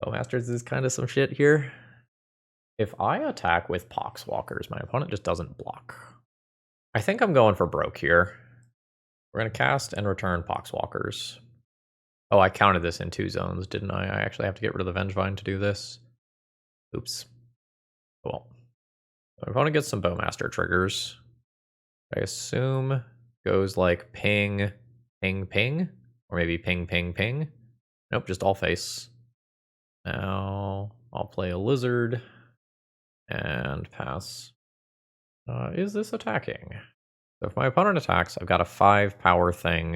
Bowmasters is kind of some shit here. If I attack with Poxwalkers, my opponent just doesn't block. I think I'm going for broke here. We're going to cast and return Poxwalkers. Oh, I counted this in 2 zones, didn't I? I actually have to get rid of the Vengevine to do this. Oops. Cool. My opponent gets some Bowmaster triggers. I assume goes like ping, ping, ping, or maybe ping, ping, ping. Nope, just all face. Now I'll play a lizard and pass. Is this attacking? So if my opponent attacks, I've got a 5 power thing.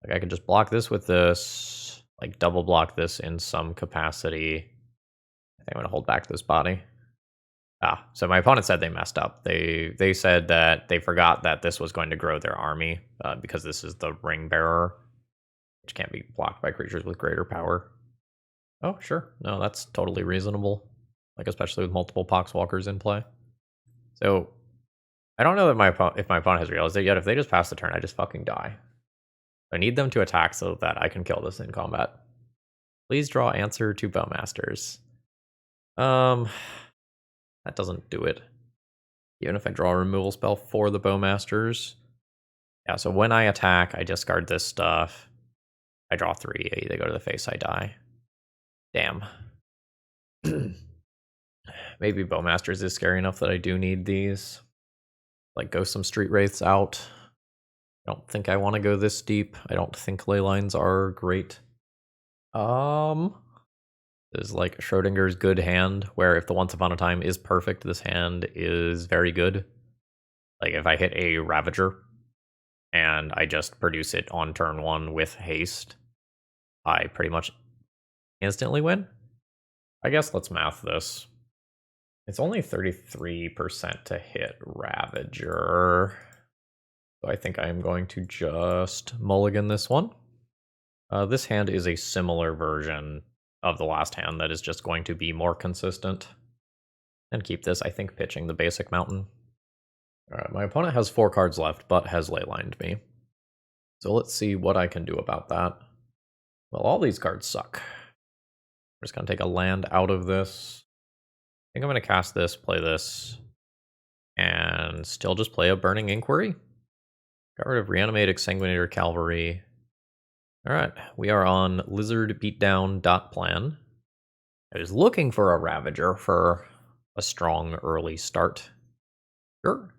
Like I could just block this with this, like double block this in some capacity. I think I'm gonna hold back this body. So my opponent said they messed up. They said that they forgot that this was going to grow their army because this is the ring bearer, which can't be blocked by creatures with greater power. Oh, sure. No, that's totally reasonable. Like especially with multiple Poxwalkers in play. So I don't know that if my opponent has realized it yet. If they just pass the turn, I just fucking die. I need them to attack so that I can kill this in combat. Please draw answer to Bowmasters. That doesn't do it. Even if I draw a removal spell for the Bowmasters. Yeah, so when I attack, I discard this stuff. I draw 3, they go to the face, I die. Damn. Maybe Bowmasters is scary enough that I do need these. Like, go some Street Wraiths out. I don't think I want to go this deep. I don't think ley lines are great. This is like Schrodinger's good hand, where if the Once Upon a Time is perfect, this hand is very good. Like if I hit a Ravager and I just produce it on turn 1 with haste, I pretty much instantly win. I guess let's math this. It's only 33% to hit Ravager. So I think I am going to just mulligan this one. This hand is a similar version of the last hand that is just going to be more consistent. And keep this, I think, pitching the basic mountain. Alright, my opponent has 4 cards left, but has leylined me. So let's see what I can do about that. Well, all these cards suck. I'm just going to take a land out of this. I think I'm going to cast this, play this, and still just play a Burning Inquiry. Got rid of Reanimate Exsanguinator Cavalry. Alright, we are on Lizard Beatdown .plan. I was looking for a Ravager for a strong early start. Sure.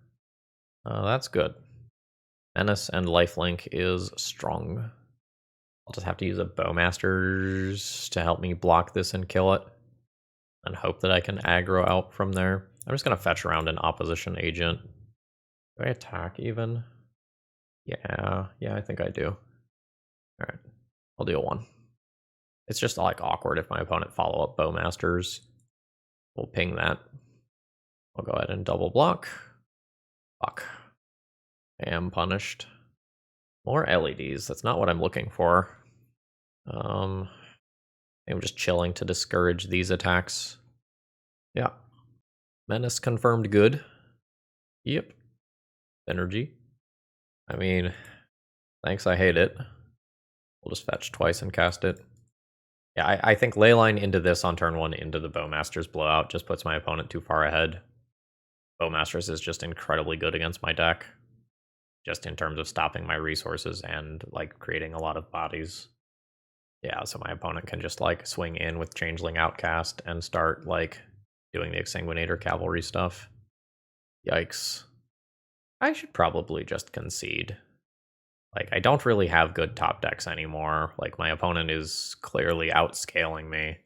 That's good. Menace and Lifelink is strong. I'll just have to use a Bowmasters to help me block this and kill it. And hope that I can aggro out from there. I'm just going to fetch around an opposition agent. Do I attack even? Yeah, I think I do. Alright, I'll deal 1. It's just like awkward if my opponent follow up Bowmasters. We'll ping that. I'll go ahead and double block. Fuck. I am punished. More LEDs, that's not what I'm looking for. I'm just chilling to discourage these attacks. Yeah. Menace confirmed good. Yep. Energy. I mean, thanks, I hate it. We'll just fetch twice and cast it. Yeah, I think Leyline into this on turn 1 into the Bowmasters blowout just puts my opponent too far ahead. Bowmasters is just incredibly good against my deck. just in terms of stopping my resources and like creating a lot of bodies. Yeah, so my opponent can just like swing in with Changeling Outcast and start like doing the Exsanguinator cavalry stuff. Yikes. I should probably just concede. Like, I don't really have good top decks anymore. Like, my opponent is clearly outscaling me.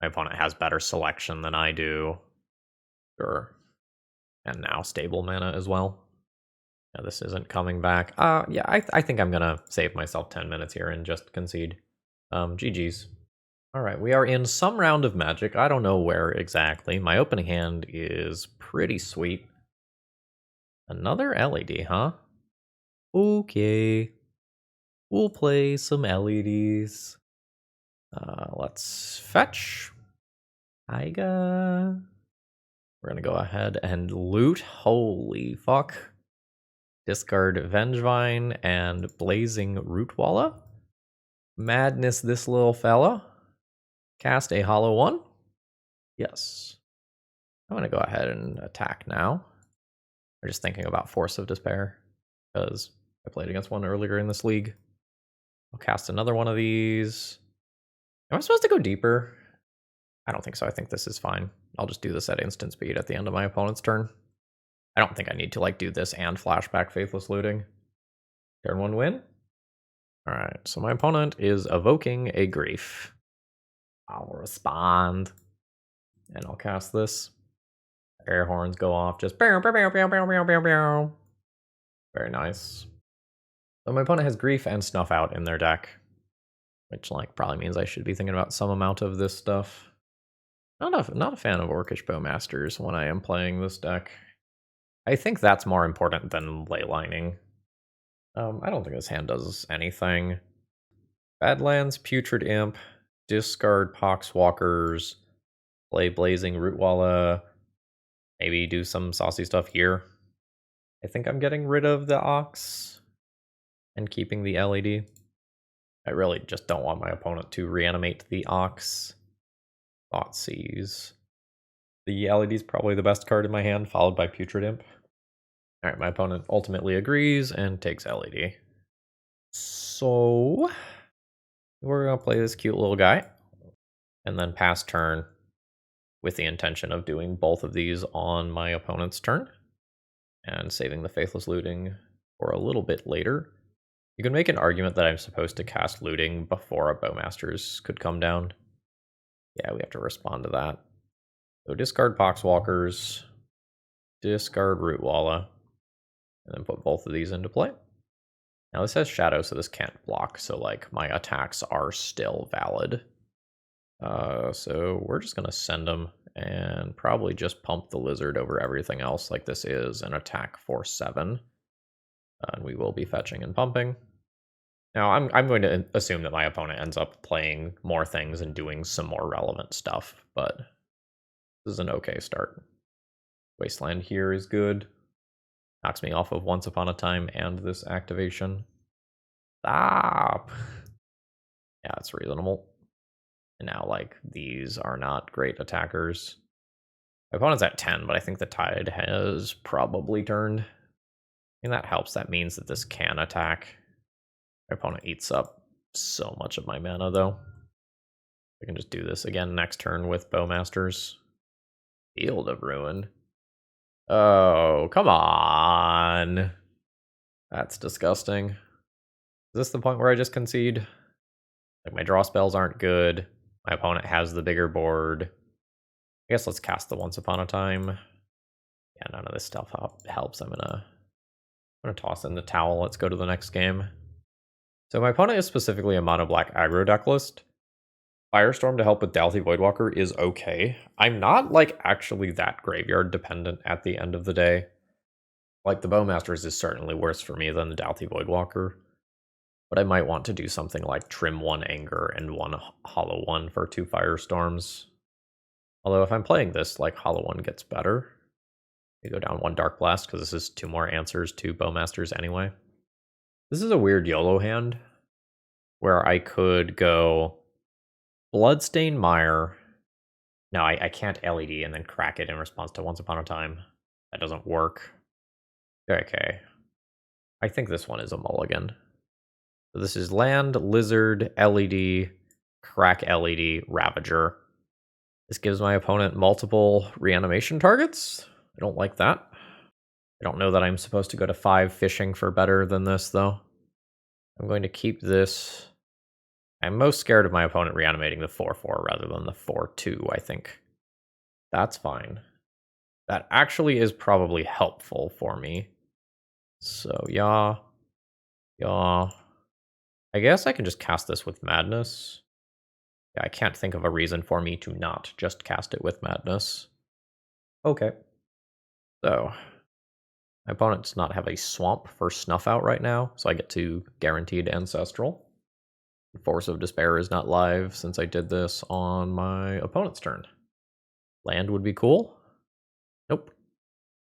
My opponent has better selection than I do. Sure. And now stable mana as well. Yeah, this isn't coming back. Yeah, I think I'm gonna save myself 10 minutes here and just concede. GG's. Alright, we are in some round of Magic. I don't know where exactly. My opening hand is pretty sweet. Another LED, huh? Okay. We'll play some LEDs. Let's fetch. Aiga. We're gonna go ahead and loot. Holy fuck. Discard Vengevine and Blazing Rootwalla. Madness, this little fella. Cast a hollow one. Yes. I'm gonna go ahead and attack now. I'm just thinking about Force of Despair, because I played against one earlier in this league. I'll cast another one of these. Am I supposed to go deeper? I don't think so. I think this is fine. I'll just do this at instant speed at the end of my opponent's turn. I don't think I need to like do this and flashback Faithless Looting. Turn 1 win. Alright, so my opponent is evoking a Grief. I'll respond. And I'll cast this. Air horns go off, just bow, bow, bow, bow, bow, bow, bow, bow. Very nice. So my opponent has Grief and Snuff Out in their deck, which like probably means I should be thinking about some amount of this stuff. Not a fan of Orcish Bowmasters when I am playing this deck. I think that's more important than Leylining. I don't think this hand does anything. Badlands, Putrid Imp, discard Poxwalkers, play Blazing Rootwalla, maybe do some saucy stuff here. I think I'm getting rid of the Ox and keeping the LED. I really just don't want my opponent to reanimate the Ox. Thoughtseize. The LED is probably the best card in my hand, followed by Putrid Imp. Alright, my opponent ultimately agrees and takes LED. So, we're going to play this cute little guy, and then pass turn with the intention of doing both of these on my opponent's turn, and saving the Faithless Looting for a little bit later. You can make an argument that I'm supposed to cast Looting before a Bowmasters could come down. Yeah, we have to respond to that. So discard Poxwalkers, discard Rootwalla, and then put both of these into play. Now this has Shadow, so this can't block, so like my attacks are still valid. So we're just gonna send them and probably just pump the Lizard over everything else, like this is an attack for 7. And we will be fetching and pumping. Now I'm going to assume that my opponent ends up playing more things and doing some more relevant stuff, but this is an okay start. Wasteland here is good. Knocks me off of Once Upon a Time and this activation. Stop! Yeah, it's reasonable. And now, like, these are not great attackers. My opponent's at 10, but I think the tide has probably turned. And that helps. That means that this can attack. My opponent eats up so much of my mana, though. I can just do this again next turn with Bowmasters. Field of Ruin. Oh, come on. That's disgusting. Is this the point where I just concede? Like, my draw spells aren't good. My opponent has the bigger board. I guess let's cast the Once Upon a Time. Yeah, none of this stuff helps. I'm gonna toss in the towel. Let's go to the next game. So my opponent is specifically a mono-black aggro deck list. Firestorm to help with Dalthy Voidwalker is okay. I'm not, like, actually that graveyard dependent at the end of the day. Like, the Bowmasters is certainly worse for me than the Dalthy Voidwalker. But I might want to do something like trim 1 Anger and 1 Hollow 1 for 2 Firestorms. Although if I'm playing this, like, Hollow 1 gets better. You go down 1 Dark Blast, because this is 2 more answers to Bowmasters anyway. This is a weird YOLO hand, where I could go Bloodstained Mire. No, I can't LED and then crack it in response to Once Upon a Time. That doesn't work. Okay. I think this one is a mulligan. So this is land, lizard, LED, crack LED, ravager. This gives my opponent multiple reanimation targets. I don't like that. I don't know that I'm supposed to go to 5 fishing for better than this, though. I'm going to keep this. I'm most scared of my opponent reanimating the 4/4 rather than the 4/2, I think. That's fine. That actually is probably helpful for me. So, yeah. I guess I can just cast this with Madness. Yeah, I can't think of a reason for me to not just cast it with Madness. Okay. So, my opponent does not have a swamp for Snuff Out right now, so I get to Guaranteed Ancestral. Force of Despair is not live since I did this on my opponent's turn. Land would be cool. Nope.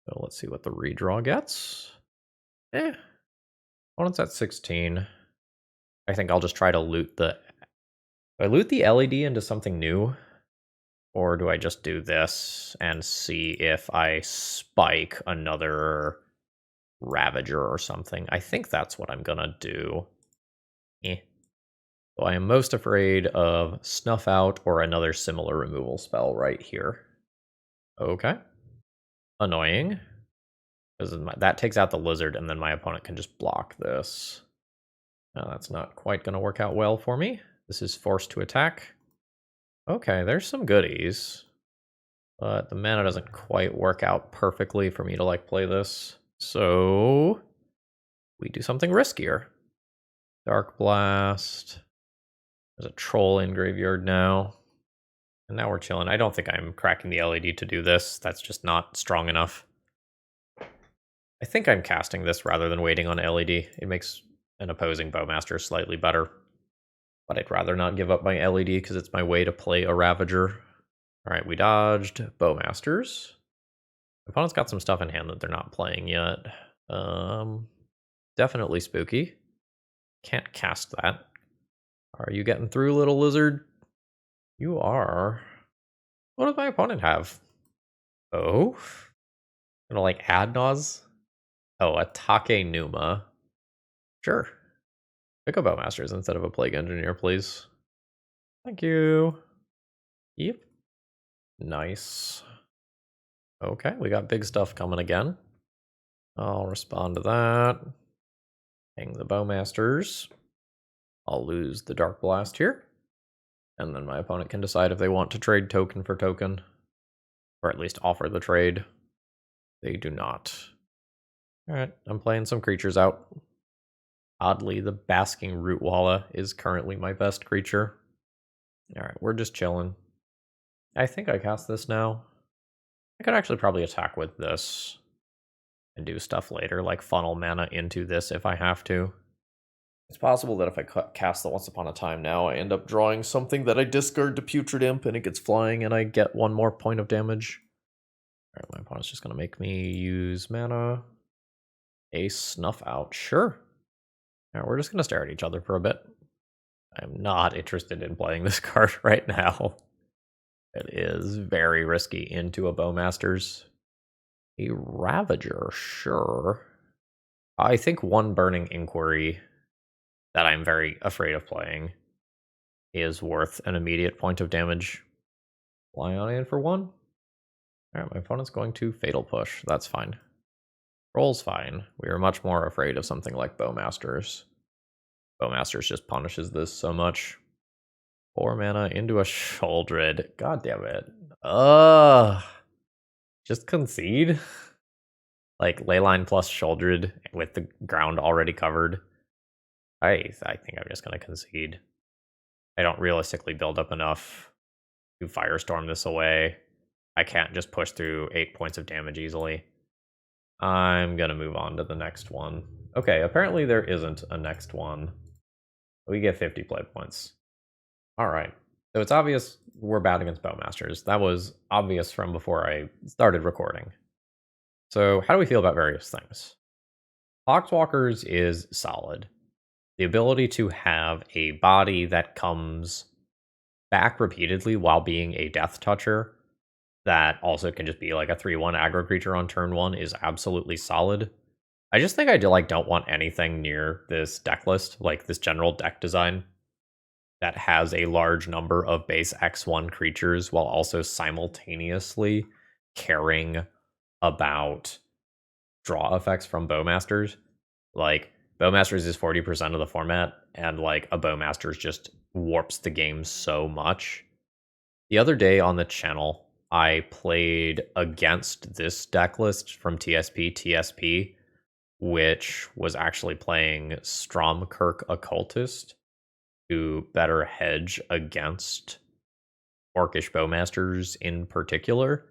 So let's see what the redraw gets. Opponent's at 16. I think I'll just try to loot the... Do I loot the LED into something new? Or do I just do this and see if I spike another Ravager or something? I think that's what I'm gonna do. So I am most afraid of Snuff Out or another similar removal spell right here. Okay. Annoying. Because that takes out the lizard, and then my opponent can just block this. Now that's not quite going to work out well for me. This is forced to attack. Okay, there's some goodies. But the mana doesn't quite work out perfectly for me to play this. So we do something riskier. Dark Blast. There's a troll in graveyard now. And now we're chilling. I don't think I'm cracking the LED to do this. That's just not strong enough. I think I'm casting this rather than waiting on LED. It makes an opposing Bowmaster slightly better. But I'd rather not give up my LED because it's my way to play a Ravager. Alright, we dodged Bowmasters. My opponent's got some stuff in hand that they're not playing yet. Definitely spooky. Can't cast that. Are you getting through, little lizard? You are. What does my opponent have? Oh? Gonna ad nause? Oh, Atake Numa. Sure. Pick a Bowmasters instead of a Plague Engineer, please. Thank you. Yep. Nice. Okay, we got big stuff coming again. I'll respond to that. Hang the Bowmasters. I'll lose the Dark Blast here. And then my opponent can decide if they want to trade token for token. Or at least offer the trade. They do not. Alright, I'm playing some creatures out. Oddly, the Basking Rootwalla is currently my best creature. Alright, we're just chilling. I think I cast this now. I could actually probably attack with this. And do stuff later, like funnel mana into this if I have to. It's possible that if I cast the Once Upon a Time now, I end up drawing something that I discard to Putrid Imp and it gets flying and I get 1 more point of damage. Alright, my opponent's just going to make me use mana. A Snuff Out, sure. Alright, we're just going to stare at each other for a bit. I'm not interested in playing this card right now. It is very risky into a Bowmasters. A Ravager, sure. I think 1 Burning Inquiry that I'm very afraid of playing is worth an immediate point of damage. Fly on in for 1. Alright, my opponent's going to Fatal Push. That's fine. Roll's fine. We are much more afraid of something like Bowmasters. Bowmasters just punishes this so much. 4 mana into a Sheoldred. God damn it. Ugh. Just concede. Leyline plus Sheoldred with the ground already covered. I think I'm just going to concede. I don't realistically build up enough to Firestorm this away. I can't just push through 8 points of damage easily. I'm going to move on to the next one. Okay, apparently there isn't a next one. We get 50 play points. Alright, so it's obvious we're bad against Bowmasters. That was obvious from before I started recording. So how do we feel about various things? Poxwalkers is solid. The ability to have a body that comes back repeatedly while being a Death Toucher that also can just be like a 3/1 aggro creature on turn 1 is absolutely solid. I just think I don't want anything near this deck list, like this general deck design that has a large number of base X1 creatures while also simultaneously caring about draw effects from Bowmasters. Like, Bowmasters is 40% of the format, and like a Bowmasters just warps the game so much. The other day on the channel, I played against this deck list from TSP, which was actually playing Stromkirk Occultist to better hedge against Orcish Bowmasters in particular.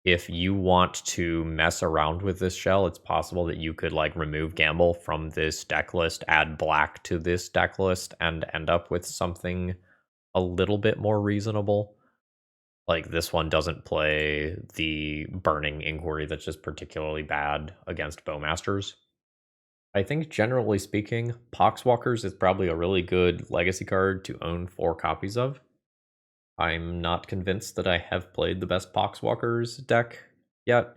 If you want to mess around with this shell, it's possible that you could like remove Gamble from this deck list, add black to this deck list, and end up with something a little bit more reasonable. Like, this one doesn't play the Burning Inquiry that's just particularly bad against Bowmasters. I think generally speaking, Poxwalkers is probably a really good legacy card to own 4 copies of. I'm not convinced that I have played the best Poxwalkers deck yet.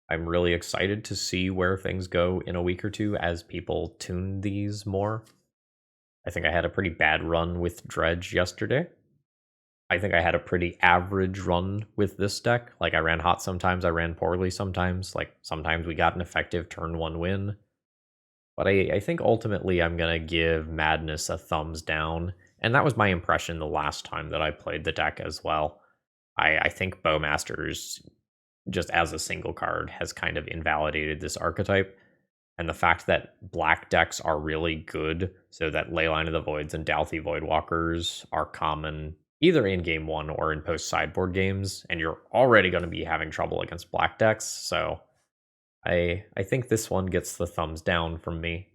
I'm really excited to see where things go in a week or two as people tune these more. I think I had a pretty bad run with Dredge yesterday. I think I had a pretty average run with this deck. Like, I ran hot sometimes, I ran poorly sometimes. Like, sometimes we got an effective turn 1 win. But I think ultimately I'm going to give Madness a thumbs down. And that was my impression the last time that I played the deck as well. I think Bowmasters, just as a single card, has kind of invalidated this archetype. And the fact that black decks are really good, so that Leyline of the Voids and Dalthy Voidwalkers are common either in game 1 or in post-sideboard games, and you're already going to be having trouble against black decks, so I think this one gets the thumbs down from me.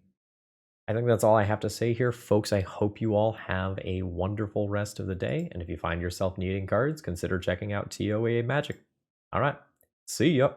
I think that's all I have to say here, folks. I hope you all have a wonderful rest of the day, and if you find yourself needing cards, consider checking out TOA Magic. All right, see ya.